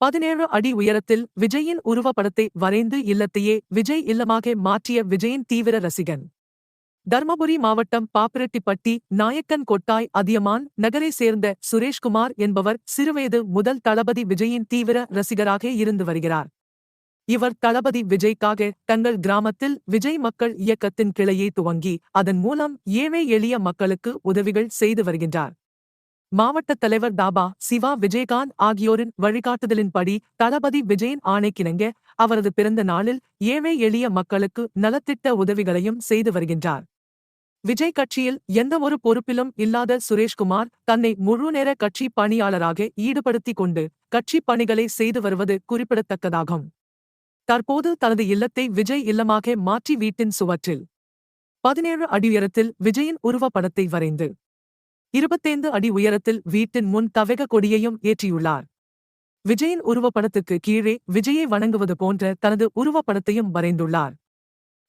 17 அடி உயரத்தில் விஜயின் உருவப்படத்தை வரைந்து இல்லத்தையே விஜய் இல்லமாக மாற்றிய விஜயின் தீவிர ரசிகன். தர்மபுரி மாவட்டம் பாப்பிரெட்டிப்பட்டி நாயக்கன் கொட்டாய் அதியமான் நகரை சேர்ந்த சுரேஷ்குமார் என்பவர் சிறுவயது முதல் தளபதி விஜயின் தீவிர ரசிகராக இருந்து வருகிறார். இவர் தளபதி விஜய்க்காக தங்கள் கிராமத்தில் விஜய் மக்கள் இயக்கத்தின் கிளையை துவங்கி அதன் மூலம் ஏழை எளிய மக்களுக்கு உதவிகள் செய்து வருகின்றார். மாவட்ட தலைவர் தாபா சிவா விஜயகாந்த் ஆகியோரின் வழிகாட்டுதலின்படி தளபதி விஜயின் ஆணைக்கிணங்க அவரது பிறந்த நாளில் ஏழை எளிய மக்களுக்கு நலத்திட்ட உதவிகளையும் செய்து வருகின்றார். விஜய் கட்சியில் எந்தவொரு பொறுப்பிலும் இல்லாத சுரேஷ்குமார் தன்னை முழுநேர கட்சி பணியாளராக ஈடுபடுத்திக் கொண்டு கட்சி பணிகளை செய்து வருவது குறிப்பிடத்தக்கதாகும். தற்போது தனது இல்லத்தை விஜய் இல்லமாக மாற்றி வீட்டின் சுவற்றில் 17 அடி உயரத்தில் விஜயின் உருவப்படத்தை வரைந்து 25 அடி உயரத்தில் வீட்டின் முன் தவக கொடியையும் ஏற்றியுள்ளார். விஜயின் உருவப்படத்துக்கு கீழே விஜயை வணங்குவது போன்ற தனது உருவப்படத்தையும் வரைந்துள்ளார்.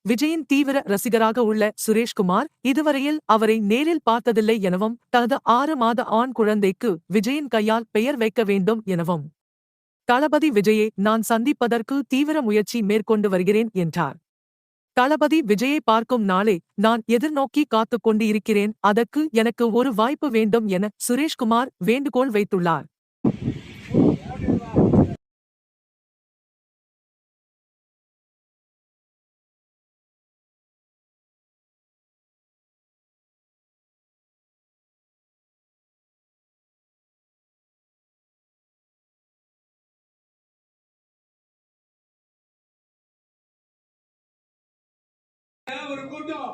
விஜயின் தீவிர ரசிகராக உள்ள சுரேஷ்குமார் இதுவரையில் அவரை நேரில் பார்த்ததில்லை எனவும் தனது 6 மாத ஆண் குழந்தைக்கு விஜயின் கையால் பெயர் வைக்க வேண்டும் எனவும் தளபதி விஜயை நான் சந்திப்பதற்கு தீவிர முயற்சி மேற்கொண்டு வருகிறேன் என்றார். தளபதி விஜயை பார்க்கும் நாளை நான் எதிர்நோக்கி காத்துக் கொண்டு இருக்கிறேன். அதற்கு எனக்கு ஒரு வாய்ப்பு வேண்டும் என சுரேஷ்குமார் வேண்டுகோள் வைத்துள்ளார். ஒரு கூட்டம்